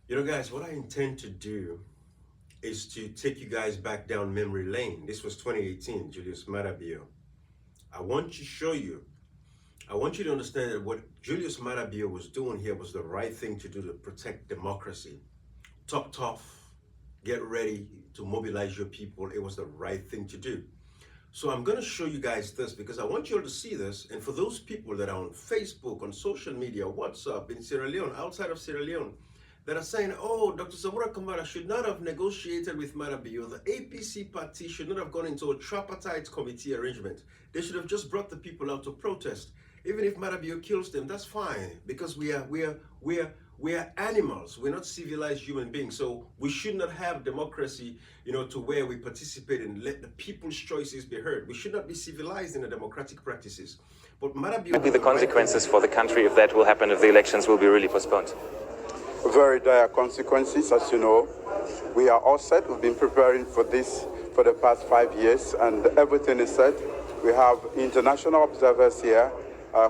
You know, guys, what I intend to do is to take you guys back down memory lane. This was 2018, Julius Maada Bio. I want to show you, I want you to understand that what Julius Maada Bio was doing here was the right thing to do to protect democracy. Talk tough, get ready to mobilize your people. It was the right thing to do. So I'm going to show you guys this because I want you all to see this. And for those people that are on Facebook, on social media, WhatsApp, in Sierra Leone, outside of Sierra Leone, that are saying, oh, Dr. Samura Kamara should not have negotiated with Maada Bio. The APC party should not have gone into a tripartite committee arrangement. They should have just brought the people out to protest. Even if Maada Bio kills them, that's fine because we are animals. We're not civilized human beings. So we should not have democracy, to where we participate and let the people's choices be heard. We should not be civilized in the democratic practices. But Maada Bio Be the consequences for the country if that will happen, if the elections will be really postponed? Very dire consequences, as you know. We are all set. We've been preparing for this for the past 5 years, and everything is set. We have international observers here.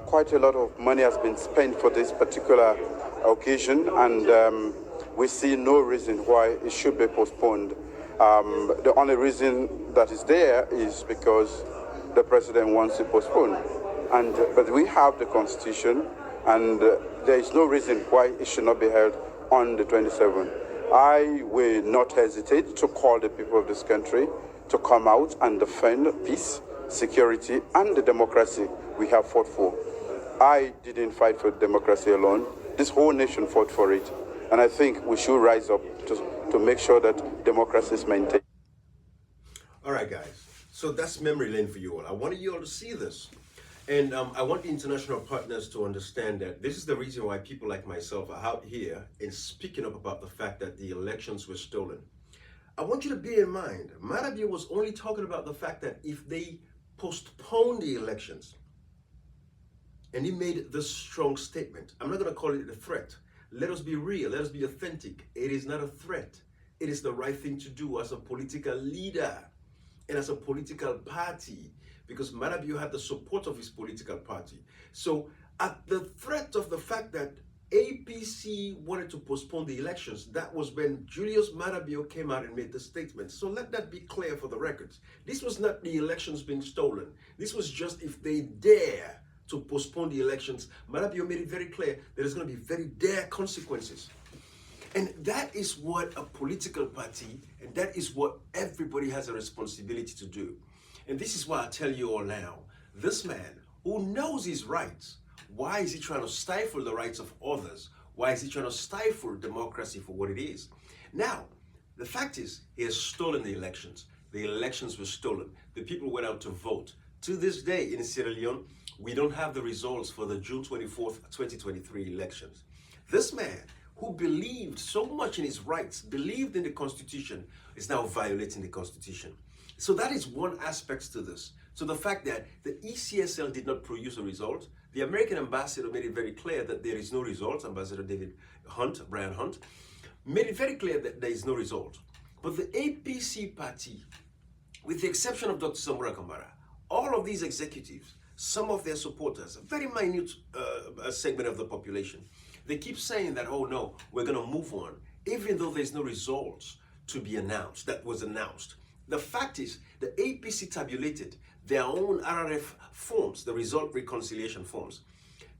Quite a lot of money has been spent for this particular occasion, and we see no reason why it should be postponed. The only reason that is there is because the president wants to postpone. But we have the constitution, and there is no reason why it should not be held on the 27th. I will not hesitate to call the people of this country to come out and defend peace, security, and the democracy we have fought for. I didn't fight for democracy alone. This whole nation fought for it. And I think we should rise up to make sure that democracy is maintained. All right, guys. So that's memory lane for you all. I wanted you all to see this. And I want the international partners to understand that this is the reason why people like myself are out here and speaking up about the fact that the elections were stolen. I want you to bear in mind, Maada Bio was only talking about the fact that if they postpone the elections, and he made this strong statement, I'm not going to call it a threat. Let us be real. Let us be authentic. It is not a threat. It is the right thing to do as a political leader and as a political party, because Maada Bio had the support of his political party. So at the threat of the fact that APC wanted to postpone the elections, that was when Julius Maada Bio came out and made the statement. So let that be clear for the records. This was not the elections being stolen. This was just if they dare to postpone the elections. Maada Bio made it very clear that there's going to be very dire consequences. And that is what a political party, and that is what everybody has a responsibility to do. And this is why I tell you all now, this man who knows his rights, why is he trying to stifle the rights of others? Why is he trying to stifle democracy for what it is? Now, the fact is, he has stolen the elections. The elections were stolen. The people went out to vote. To this day in Sierra Leone, we don't have the results for the June 24th, 2023 elections. This man who believed so much in his rights, believed in the Constitution, is now violating the Constitution. So that is one aspect to this. So the fact that the ECSL did not produce a result, the American ambassador made it very clear that there is no result. Ambassador Brian Hunt, made it very clear that there is no result. But the APC party, with the exception of Dr. Samura Kamara, all of these executives, some of their supporters, a very minute segment of the population, they keep saying that, oh no, we're going to move on, even though there's no results to be announced, that was announced. The fact is, the APC tabulated their own RRF forms, the result reconciliation forms.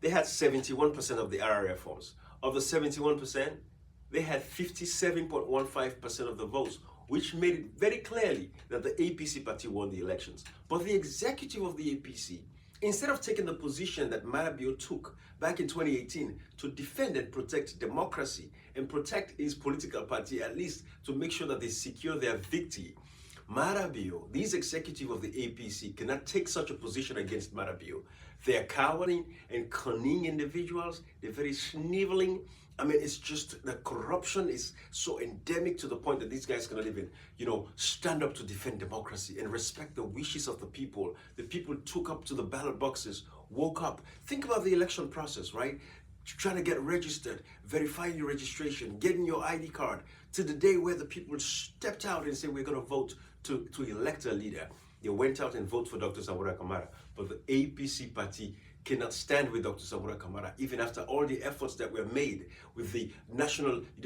They had 71% of the RRF forms. Of the 71%, they had 57.15% of the votes, which made it very clearly that the APC party won the elections. But the executive of the APC, instead of taking the position that Maada Bio took back in 2018 to defend and protect democracy and protect his political party, at least to make sure that they secure their victory, Maada Bio, these executives of the APC cannot take such a position against Maada Bio. They are cowarding and cunning individuals. They're very sniveling. I mean, it's just the corruption is so endemic to the point that these guys cannot even, stand up to defend democracy and respect the wishes of the people. The people took up to the ballot boxes, woke up. Think about the election process, right? Trying to get registered, verifying your registration, getting your ID card, to the day where the people stepped out and said, we're going to vote to elect a leader. They went out and voted for Dr. Samura Kamara. But the APC party cannot stand with Dr. Samura Kamara, even after all the efforts that were made with the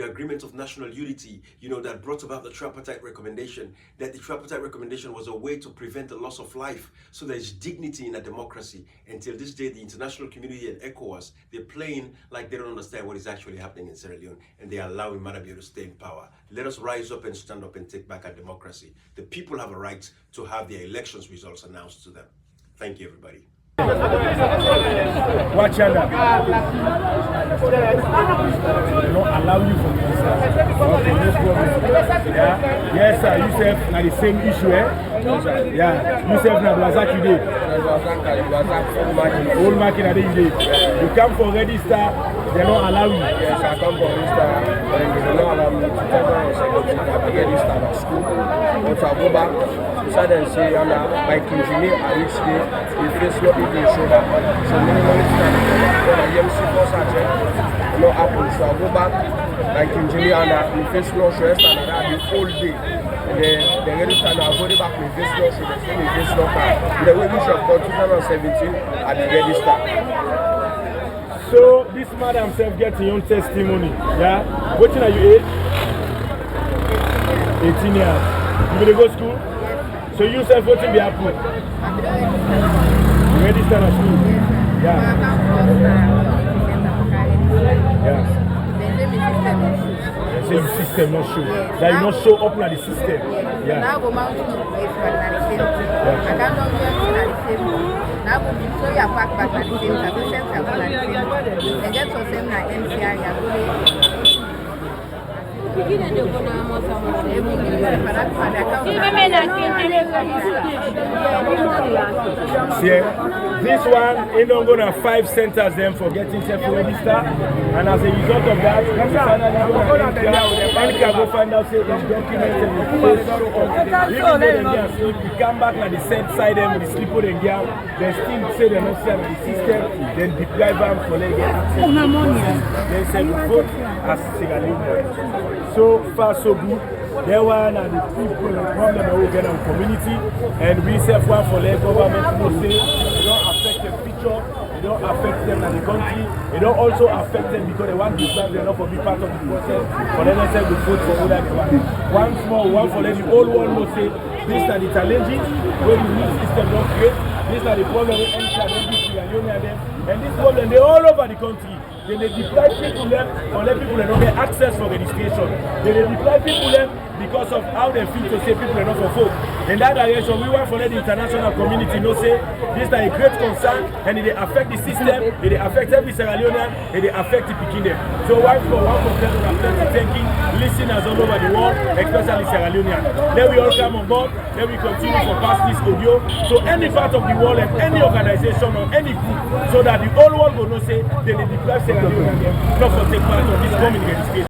agreement of national unity, that brought about the tripartite recommendation, that the tripartite recommendation was a way to prevent the loss of life, so there's dignity in a democracy. Until this day, the international community and ECOWAS, they're playing like they don't understand what is actually happening in Sierra Leone, and they're allowing Maada Bio to stay in power. Let us rise up and stand up and take back our democracy. The people have a right to have their elections results announced to them. Thank you, everybody. Watch out. They don't allow you from inside. Okay, no problem. Yeah. Yes, sir. Yousef, now the same issue, eh? Yeah. Yousef, now Razak you did. Old market that you did. You come for register, they don't allow you. Yes, I come for register, and they don't allow me to tell them I register at school. Once I go back, inside and say, like engineer, I reach there, the face not even show that. So many months time, when I MC first agent, no happen. So I go back, like engineer, and the face not show, and the whole day. The register now, I go back with face not show, the face not card. The way we should go 2017 at the register. So this man himself gets your own testimony. Yeah? What are you age? 18 years. You will go to school? So you self what will be happening? You register at school? Yeah. Yeah. Say the system not show. That you not show up na the system. Yeah. Now go mount to place but na the same. I can't do it na the same. Now go be so you pack back na the same. The same na the same. And get so same na MCR ya go dey. See, this one ain't not gonna 5 centers them for getting self-register, and as a result of that, we can go find out say it's documented with face. Even though they sleep, we come back like the same side them with the sleep on the girl, they still say they're not selling the system, then deprive them for they get access. They say we vote as Sierra Leone. So far so good. They one and the people problem that we get in the community, and we self one for the government to say they don't affect the future, they don't affect them in the country, they don't also affect them because they want to serve them not for be part of the process, for them to say we vote for other one. One small one for them, the whole world will say these are the challenges when the new system don't create, these are the problems we enter and this problem they all over the country. Then they deprive people them or let people don't get access for registration. Then they deprive people them because of how they feel to say people are not for folk. In that direction, we want for let the international community know say this is a great concern and it affect the system, it affect every Sierra Leonean, it affect the Pekin. So one for them to affect thinking, listeners all over the world, especially Sierra Leonean. Then we all come on board, then we continue to pass this audio. So any part of the world and any organization or any group, so that the whole world will know say they deprive Sierra Leonean not for take part of this coming registration.